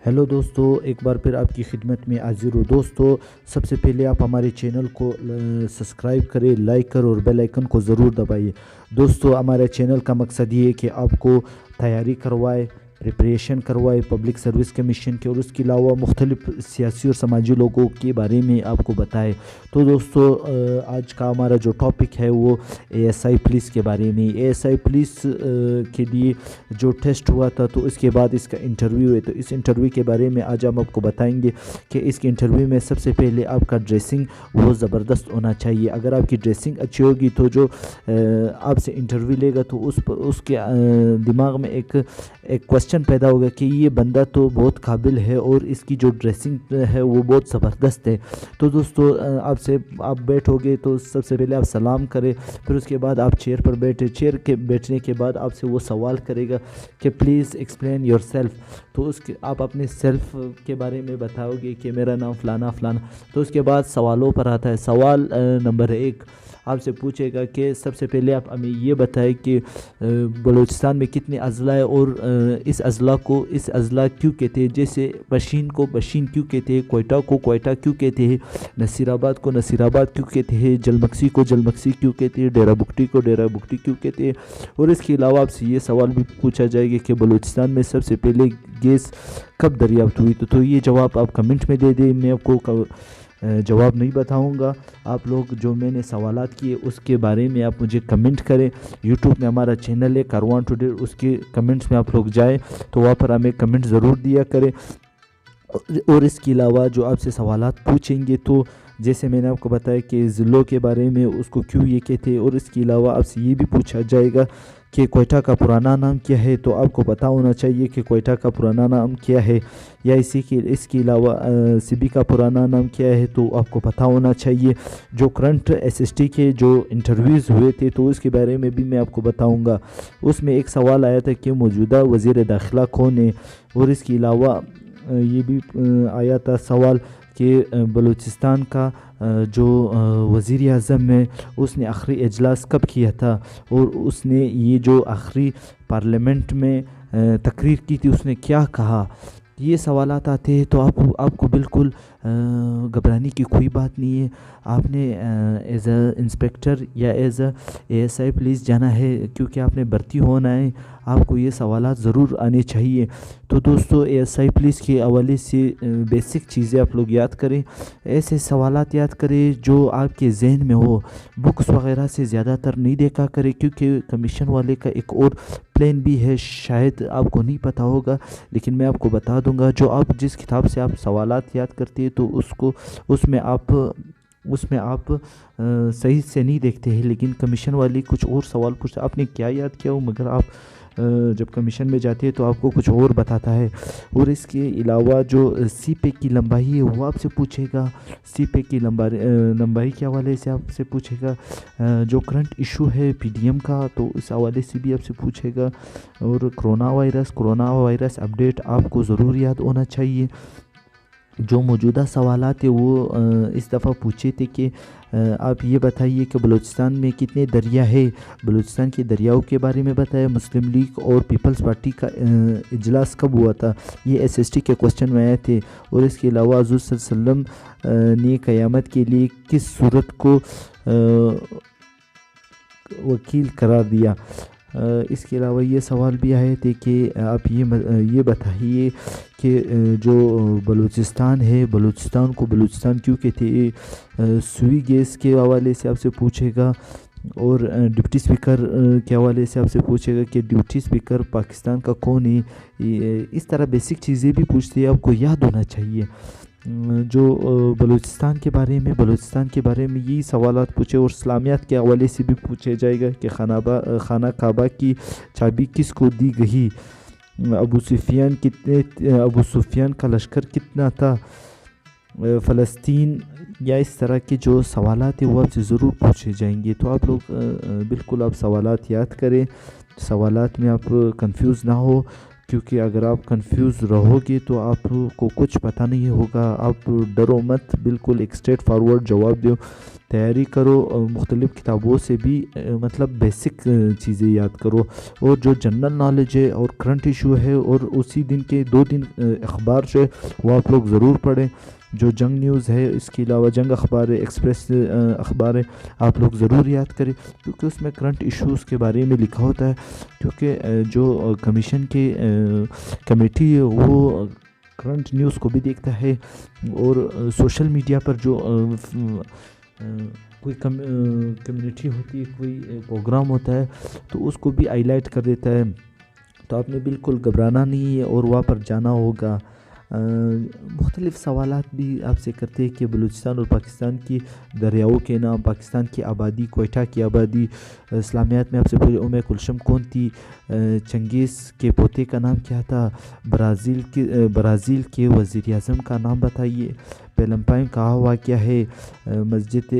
Hello दोस्तों, एक बार फिर आपकी खिदमत में हाजिर हूँ। दोस्तों, सबसे पहले आप हमारे चैनल को सब्सक्राइब करें, लाइक करें और बेल आइकन को ज़रूर दबाइए। दोस्तों, हमारे चैनल का मकसद ये है कि आपको तैयारी करवाए, प्रिपरेशन करवाए पब्लिक सर्विस कमीशन के, और उसके अलावा मुख्तलिफ सियासी और समाजी लोगों के बारे में आपको बताए। तो दोस्तों, आज का हमारा जो टॉपिक है वो एएसआई पुलिस के बारे में। एएसआई पुलिस के लिए जो टेस्ट हुआ था, तो इसके बाद इसका इंटरव्यू है। तो इस इंटरव्यू के बारे में आज हम आपको बताएंगे कि इसके इंटरव्यू में सबसे पहले आपका ड्रेसिंग वो ज़बरदस्त होना चाहिए। अगर आपकी ड्रेसिंग अच्छी होगी तो जो आपसे इंटरव्यू लेगा तो उसके दिमाग में एक क्वेश्चन पैदा होगा कि ये बंदा तो बहुत काबिल है और इसकी जो ड्रेसिंग है वो बहुत ज़बरदस्त है। तो दोस्तों, आप बैठोगे तो सबसे पहले आप सलाम करें, फिर उसके बाद आप चेयर पर बैठे। चेयर के बैठने के बाद आपसे वो सवाल करेगा कि प्लीज़ एक्सप्लेन योर सेल्फ। तो उसके आप अपने सेल्फ के बारे में बताओगे कि मेरा नाम फ़लाना फ़लाना। तो उसके बाद सवालों पर आता है। सवाल नंबर 1 आपसे पूछेगा कि सबसे पहले आप हमें ये बताएं कि बलूचिस्तान में कितने अज़ला है और इस अज़ला क्यों कहते हैं। जैसे बशीन को बशीन क्यों कहते हैं, कोयटा को कोयटा क्यों कहते हैं, नसीराबाद को नसीराबाद क्यों कहते हैं, जलमक्सी को जलमक्सी क्यों कहते हैं, डेरा बुगटी को डेरा बुगटी क्यों कहते हैं। और इसके अलावा आपसे ये सवाल भी पूछा जाएगा कि बलूचिस्तान में सबसे पहले गैस कब दरियाफ्त हुई। तो ये जवाब आप कमेंट में दे दें, मैं आपको जवाब नहीं बताऊंगा। आप लोग जो मैंने सवालात किए उसके बारे में आप मुझे कमेंट करें। यूट्यूब में हमारा चैनल है कारवान टुडे, उसके कमेंट्स में आप लोग जाएं तो वहाँ पर हमें कमेंट ज़रूर दिया करें। और इसके अलावा जो आपसे सवालात पूछेंगे, तो जैसे मैंने आपको बताया कि ज़िलों के बारे में उसको क्यों ये कहते हैं, और इसके अलावा आपसे ये भी पूछा जाएगा कि कोयटा का पुराना नाम क्या है। तो आपको पता होना चाहिए कि कोयटा का पुराना नाम क्या है, या इसके अलावा सिबी का पुराना नाम क्या है, तो आपको पता होना चाहिए। जो करंट एसएसटी के जो इंटरव्यूज़ हुए थे तो उसके बारे में भी मैं आपको बताऊंगा। उसमें एक सवाल आया था कि मौजूदा वज़ीर दाखिला कौन है, और इसके अलावा ये भी आया था सवाल कि बलूचिस्तान का जो वज़ीर आज़म है उसने आखिरी इजलास कब किया था, और उसने ये जो आखिरी पार्लियामेंट में तकरीर की थी उसने क्या कहा। ये सवालात आते हैं तो आपको बिल्कुल घबराने की कोई बात नहीं है। आपने एज अ इंस्पेक्टर या एज अ एएसआई पुलिस जाना है, क्योंकि आपने भर्ती होना है, आपको ये सवालात ज़रूर आने चाहिए। तो दोस्तों, एएसआई पुलिस के हवाले से बेसिक चीज़ें आप लोग याद करें, ऐसे सवालात याद करें जो आपके जहन में हो। बुक्स वगैरह से ज़्यादातर नहीं देखा करें, क्योंकि कमीशन वाले का एक और प्लान भी है, शायद आपको नहीं पता होगा, लेकिन मैं आपको बता दूंगा। जो आप जिस किताब से आप सवालात याद करते हैं तो उसमें आप सही से नहीं देखते हैं, लेकिन कमीशन वाली कुछ और सवाल पूछता आपने क्या याद किया हो, मगर आप जब कमीशन में जाते हैं तो आपको कुछ और बताता है। और इसके अलावा जो सीपे की लंबाई है वो आपसे पूछेगा, सीपे की लंबाई के हवाले से आपसे पूछेगा। जो करंट इशू है पीडीएम का, तो इस हवाले से भी आपसे पूछेगा। और कोरोना वायरस अपडेट आपको ज़रूर याद होना चाहिए। जो मौजूदा सवालात है वो इस दफ़ा पूछे थे कि आप ये बताइए कि बलूचिस्तान में कितने दरिया है, बलूचिस्तान के दरियाओं के बारे में बताया। मुस्लिम लीग और पीपल्स पार्टी का इजलास कब हुआ था, ये एसएसटी के क्वेश्चन में आए थे। और इसके अलावा हुज़ूर सल्लल्लाहु अलैहि वसल्लम ने क़यामत के लिए किस सूरत को वकील करार दिया। इसके अलावा ये सवाल भी आए थे कि आप ये बताइए कि जो बलूचिस्तान है, बलूचिस्तान को बलूचिस्तान क्यों कहते हैं। सुई गैस के हवाले से आपसे पूछेगा। और डिप्टी स्पीकर के हवाले से आपसे पूछेगा कि डिप्टी स्पीकर पाकिस्तान का कौन है। इस तरह बेसिक चीज़ें भी पूछते हैं, आपको याद होना चाहिए। जो बलूचिस्तान के बारे में यही सवालात पूछे। और इस्लामियात के हवाले से भी पूछे जाएगा कि खाना काबा की चाबी किसको दी गई, अबू सुफियान का लश्कर कितना था, फ़लस्तीन, या इस तरह के जो सवालात हैं वो आपसे ज़रूर पूछे जाएंगे। तो आप लोग बिल्कुल आप सवालात याद करें, सवालात में आप कंफ्यूज ना हो। کیونکہ اگر آپ کنفیوز رہو گے تو آپ کو کچھ پتہ نہیں ہوگا. آپ ڈرو مت, بالکل ایک اسٹریٹ فارورڈ جواب دو. تیاری کرو, مختلف کتابوں سے بھی مطلب بیسک چیزیں یاد کرو, اور جو جنرل نالج ہے اور کرنٹ ایشو ہے اور اسی دن کے 2 دن اخبار جو ہے وہ آپ لوگ ضرور پڑھیں. جو جنگ نیوز ہے, اس کے علاوہ جنگ اخبار ہے, ایکسپریس اخبار ہے, آپ لوگ ضرور یاد کریں, کیونکہ اس میں کرنٹ ایشوز کے بارے میں لکھا ہوتا ہے. کیونکہ جو کمیشن کے کمیٹی ہے وہ کرنٹ نیوز کو بھی دیکھتا ہے, اور سوشل میڈیا پر جو کوئی کمیونٹی ہوتی ہے, کوئی پروگرام ہوتا ہے, تو اس کو بھی ہائی لائٹ کر دیتا ہے. تو آپ نے بالکل گھبرانا نہیں ہے اور وہاں پر جانا ہوگا. مختلف سوالات بھی آپ سے کرتے ہیں کہ بلوچستان اور پاکستان کی دریاؤں کے نام, پاکستان کی آبادی, کوئٹہ کی آبادی, اسلامیات میں آپ سے پوچھے ام کلثوم کون تھی, چنگیز کے پوتے کا نام کیا تھا, برازیل کے وزیر اعظم کا نام بتائیے, پیلمپائم کہاں واقع ہے, مسجد